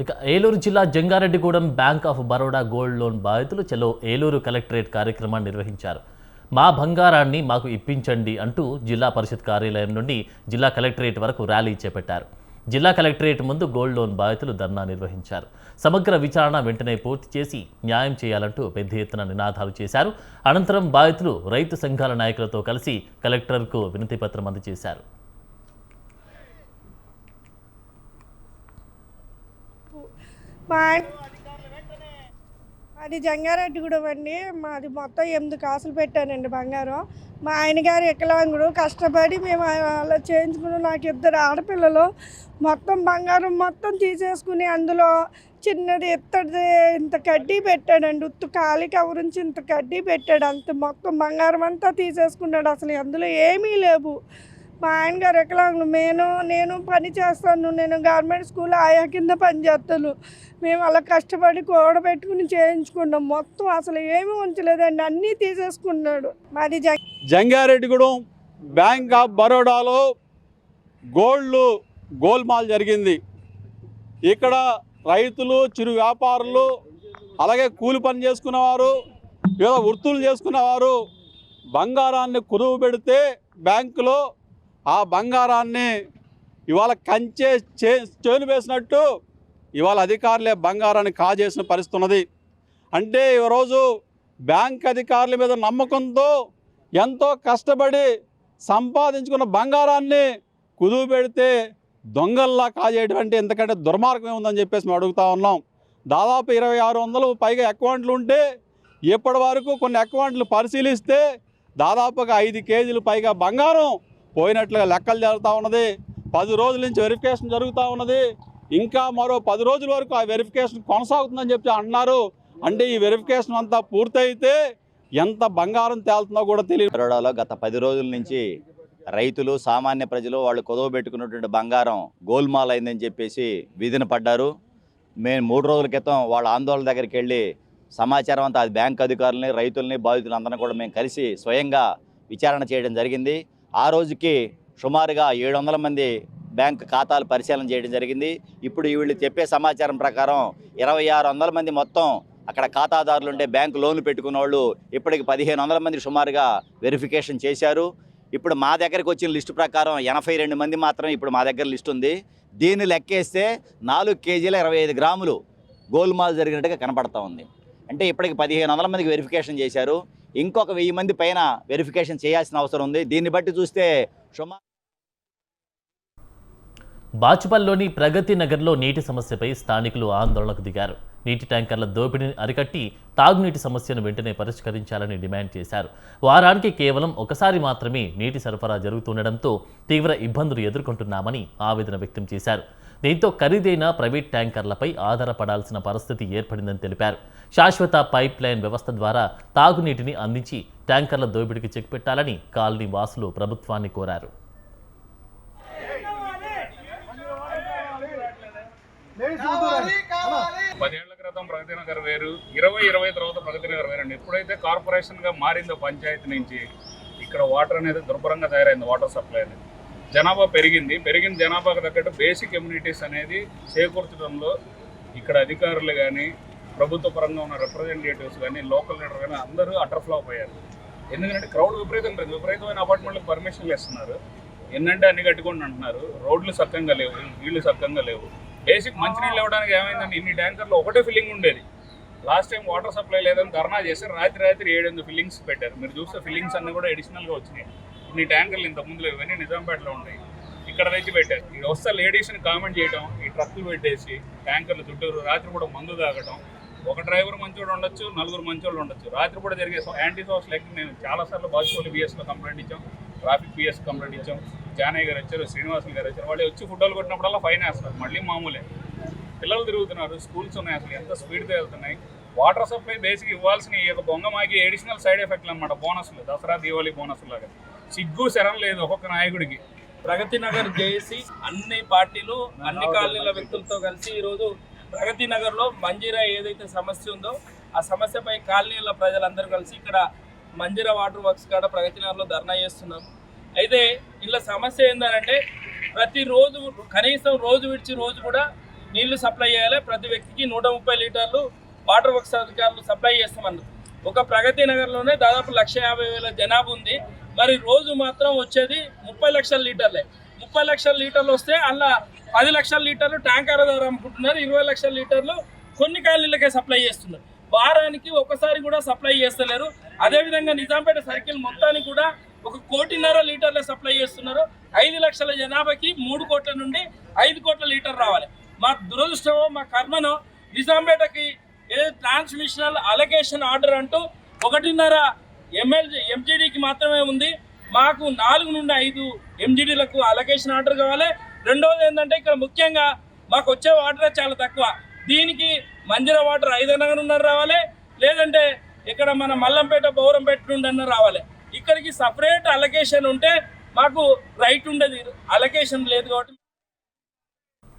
ఇక ఏలూరు జిల్లా Jangareddygudem bank of Baroda gold loan బాధితులు చలో ఏలూరు కలెక్టరేట్ కార్యక్రమాన్ని నిర్వహించారు. మా బంగారాన్ని మాకు ఇప్పించండి అంటూ జిల్లా పరిషత్ కార్యాలయం నుండి జిల్లా కలెక్టరేట్ వరకు ర్యాలీ చేపట్టారు. జిల్లా కలెక్టరేట్ ముందు గోల్డ్ లోన్ బాధితులు ధర్నా నిర్వహించారు. సమగ్ర విచారణ వెంటనే పూర్తి చేసి న్యాయం చేయాలంటూ పెద్ద ఎత్తున నినాదాలు చేశారు. అనంతరం బాధితులు రైతు సంఘాల నాయకులతో కలిసి కలెక్టర్కు వినతిపత్రం అందజేశారు. అది జంగారెడ్డిగూడెం అండి. మాది మొత్తం 8 కాసులు పెట్టానండి బంగారం. మా ఆయన గారు వికలాంగుడు, కష్టపడి మేము అలా చేయించుకుని నాకు 2 ఆడపిల్లలు. మొత్తం బంగారం మొత్తం తీసేసుకుని అందులో చిన్నది ఇత్తడిది ఇంత కడ్డీ పెట్టాడండి. ఉత్తు ఖాళీ కవరించి ఇంత కడ్డీ పెట్టాడు. అంత మొత్తం బంగారం అంతా తీసేసుకున్నాడు. అసలు అందులో ఏమీ లేవు. మా ఆయన గారు వికలాంగుడు. నేను పని చేస్తాను. నేను గవర్నమెంట్ స్కూల్ ఆయా కింద పని చేస్తాను. మేము అలా కష్టపడి కూడబెట్టుకుని చేయించుకున్నాం. మొత్తం అసలు ఏమీ ఉంచలేదండి, అన్నీ తీసేసుకున్నాడు. మాది జంగారెడ్డిగూడెం బ్యాంక్ ఆఫ్ బరోడాలో గోల్మాల్ జరిగింది. ఇక్కడ రైతులు, చిరు వ్యాపారులు, అలాగే కూలి పని చేసుకున్నవారు, వివిధ వృత్తులు చేసుకున్నవారు బంగారాన్ని కుదువు పెడితే బ్యాంకులో ఆ బంగారాన్ని ఇవాళ చేను వేసినట్టు ఇవాళ అధికారులే బంగారాన్ని కాజేసిన పరిస్థితి ఉన్నది. అంటే ఈరోజు బ్యాంక్ అధికారుల మీద నమ్మకంతో ఎంతో కష్టపడి సంపాదించుకున్న బంగారాన్ని కుదువు పెడితే దొంగల్లా కాజేయటువంటి ఎంతకంటే దుర్మార్గమే ఉందని చెప్పేసి మేము అడుగుతూ ఉన్నాం. దాదాపు 2600 పైగా అకౌంట్లు ఉంటే ఇప్పటి వరకు కొన్ని అకౌంట్లు పరిశీలిస్తే దాదాపుగా 5 కేజీలు పైగా బంగారం పోయినట్లుగా లెక్కలు జరుగుతూ ఉన్నది. 10 రోజుల నుంచి వెరిఫికేషన్ జరుగుతూ ఉన్నది. ఇంకా మరో 10 రోజుల వరకు ఆ వెరిఫికేషన్ కొనసాగుతుందని చెప్పి అన్నారు. అంటే ఈ వెరిఫికేషన్ అంతా పూర్తయితే ఎంత బంగారం తేలుతుందో కూడా తెలియదు. బరోడాలో గత 10 రోజుల నుంచి రైతులు, సామాన్య ప్రజలు వాళ్ళు కుదవ పెట్టుకున్నటువంటి బంగారం గోల్మాల్ అయిందని చెప్పేసి వీధిన పడ్డారు. మేము 3 రోజుల క్రితం వాళ్ళ ఆందోళన దగ్గరికి వెళ్ళి సమాచారం అంతా అది బ్యాంక్ అధికారులని, రైతుల్ని, బాధితులందరినీ కూడా మేము కలిసి స్వయంగా విచారణ చేయడం జరిగింది. ఆ రోజుకి సుమారుగా 700 మంది బ్యాంక్ ఖాతాలు పరిశీలన చేయడం జరిగింది. ఇప్పుడు వీళ్ళు చెప్పే సమాచారం ప్రకారం 2600 మంది మొత్తం అక్కడ ఖాతాదారులు ఉంటే బ్యాంకు లోన్లు పెట్టుకున్న వాళ్ళు ఇప్పటికి 1500 మంది సుమారుగా వెరిఫికేషన్ చేశారు. ఇప్పుడు మా దగ్గరికి వచ్చిన లిస్టు ప్రకారం 82 మంది మాత్రమే ఇప్పుడు మా దగ్గర లిస్ట్ ఉంది. దీన్ని లెక్కేస్తే 4 కేజీల 25 గ్రాములు గోల్మాల్ జరిగినట్టుగా కనపడతా ఉంది. అంటే ఇప్పటికి 1500 మందికి వెరిఫికేషన్ చేశారు. ఇంకొక 1000 మంది పైన వెరిఫికేషన్ చేయాల్సిన అవసరం ఉంది. దీన్ని బట్టి చూస్తే బాచుపల్లిలోని ప్రగతి నగర్లో నీటి సమస్యపై స్థానికులు ఆందోళనకు దిగారు. నీటి ట్యాంకర్ల దోపిడీని అరికట్టి తాగునీటి సమస్యను వెంటనే పరిష్కరించాలని డిమాండ్ చేశారు. వారానికి కేవలం ఒకసారి మాత్రమే నీటి సరఫరా జరుగుతుండటంతో తీవ్ర ఇబ్బందులు ఎదుర్కొంటున్నామని ఆవేదన వ్యక్తం చేశారు. దీంతో ఖరీదైన ప్రైవేట్ ట్యాంకర్లపై ఆధారపడాల్సిన పరిస్థితి ఏర్పడిందని తెలిపారు. శాశ్వత పైప్ లైన్ వ్యవస్థ ద్వారా తాగునీటిని అందించి ట్యాంకర్ల దోపిడీకి చెక్ పెట్టాలని కాలనీ వాసులు ప్రభుత్వాన్ని కోరారు. 10 ఏళ్ల క్రితం ప్రగతి నగర్ వేరు, 20 తర్వాత ప్రగతి నగర్ వేరు అండి. ఎప్పుడైతే కార్పొరేషన్గా మారిందో పంచాయతీ నుంచి ఇక్కడ వాటర్ అనేది దుర్భరంగా తయారైంది. వాటర్ సప్లై అనేది జనాభా పెరిగిన జనాభాకు తగ్గట్టు బేసిక్ ఎమ్యూనిటీస్ అనేది చేకూర్చడంలో ఇక్కడ అధికారులు కానీ, ప్రభుత్వ పరంగా ఉన్న రిప్రజెంటేటివ్స్ కానీ, లోకల్ లీడర్ కానీ అందరూ అటర్ ఫ్లాప్ అయ్యారు. ఎందుకంటే క్రౌడ్ విపరీతమైన అపార్ట్మెంట్లకు పర్మిషన్లు ఇస్తున్నారు. ఎన్నంటే అన్ని కట్టుకోండి అంటున్నారు. రోడ్లు సక్కంగా లేవు, నీళ్లు సక్కంగా లేవు. బేసిక్ మంచినీళ్ళు ఇవ్వడానికి ఏమైందండి, ఇన్ని ట్యాంకర్లు ఒకటే ఫిల్లింగ్ ఉండేది. లాస్ట్ టైం వాటర్ సప్లై లేదని ధర్నా చేశారు. రాత్రి 7 ఫిల్లింగ్స్ పెట్టారు. మీరు చూస్తే ఫిల్లింగ్స్ అన్నీ కూడా అడిషనల్గా వచ్చినాయి. ఇన్ని ట్యాంకర్లు ఇంత ముందులో ఇవన్నీ నిజాంపేటలో ఉన్నాయి, ఇక్కడ తెచ్చి పెట్టారు. ఇక వస్తే లేడీస్ని కామెంట్ చేయడం, ఈ ట్రక్కులు పెట్టేసి ట్యాంకర్లు చుట్టూరు రాత్రి కూడా మందు తాగడం. ఒక డ్రైవర్ మంచోడు ఉండొచ్చు, 4 మంచోళ్ళు ఉండొచ్చు. రాత్రి కూడా జరిగే యాంటీ సోషల్ యాక్ట్ నేను చాలాసార్లు బాచుపల్లి పిఎస్లో కంప్లైంట్ ఇచ్చాం, ట్రాఫిక్ పిఎస్ కంప్లైంట్ ఇచ్చాం. జానయ్య గారు వచ్చారు, శ్రీనివాసులు గారు వచ్చారు. వాళ్ళు వచ్చి ఫుట్బాల్ కొట్టినప్పుడల్లా ఫైన్ వేస్తారు. మళ్ళీ మామూలే. పిల్లలు తిరుగుతున్నారు, స్కూల్స్ ఉన్నాయి, అసలు ఎంత స్పీడ్తో వెళ్తున్నాయి. వాటర్ సప్లై బేసిక్ ఇవ్వాల్సిన ఈ యొక్క బొంగమాకి అడిషనల్ సైడ్ ఎఫెక్ట్లు అనమాట, బోనస్లు, దసరా దీపావళి బోనస్లు లాగా. సిగ్గు శరం లేదు ఒక్కొక్క నాయకుడికి. ప్రగతి నగర్ జేఏసీ అన్ని పార్టీలు, అన్ని కాలనీల వ్యక్తులతో కలిసి ఈరోజు ప్రగతి నగర్లో మంజీరా ఏదైతే సమస్య ఉందో ఆ సమస్యపై కాలనీల ప్రజలందరూ కలిసి ఇక్కడ మంజీరా వాటర్ వర్క్స్ కాడ ప్రగతి నగర్లో ధర్నా చేస్తున్నాం. అయితే ఇలా సమస్య ఏంటంటే ప్రతిరోజు కనీసం రోజు విడిచి రోజు కూడా నీళ్లు సప్లై చేయాలి. ప్రతి వ్యక్తికి 130 లీటర్లు వాటర్ వర్క్స్ అధికారులు సప్లై చేస్తామన్నారు. ఒక ప్రగతి నగర్లోనే దాదాపు 1,50,000 జనాభా ఉంది. మరి రోజు మాత్రం వచ్చేది 30 లక్షల లీటర్లే. 30 లక్షల లీటర్లు వస్తే అలా 10 లక్షల లీటర్లు ట్యాంకర్ ద్వారా అమ్ముకుంటున్నారు. 20 లక్షల లీటర్లు కొన్ని కాలనీలకే సప్లై చేస్తున్నారు. వారానికి ఒకసారి కూడా సప్లై చేస్తలేరు. అదేవిధంగా నిజాంపేట సర్కిల్ మొత్తానికి కూడా 1.5 కోటి లీటర్లే సప్లై చేస్తున్నారు. 5 లక్షల జనాభాకి 3 కోట్ల నుండి 5 కోట్ల లీటర్ రావాలి. మా దురదృష్టమో మా కర్మనో నిజాంపేటకి ట్రాన్స్మిషనల్ అలొకేషన్ ఆర్డర్ అంటూ 1.5 ఎంజీడీకి మాత్రమే ఉంది. మాకు 4 నుండి 5 ఎంజీడీలకు అలొకేషన్ ఆర్డర్ కావాలి. రెండవది ఏంటంటే ఇక్కడ ముఖ్యంగా మాకు వచ్చే వాటర్ చాలా తక్కువ. దీనికి మంజీరా వాటర్ 5 రావాలి, లేదంటే ఇక్కడ మన మల్లంపేట బౌరంపేట నుండి రావాలి. ఇక్కడికి సపరేట్ అలొకేషన్ ఉంటే మాకు రైట్ ఉండదు, అలొకేషన్ లేదు కాబట్టి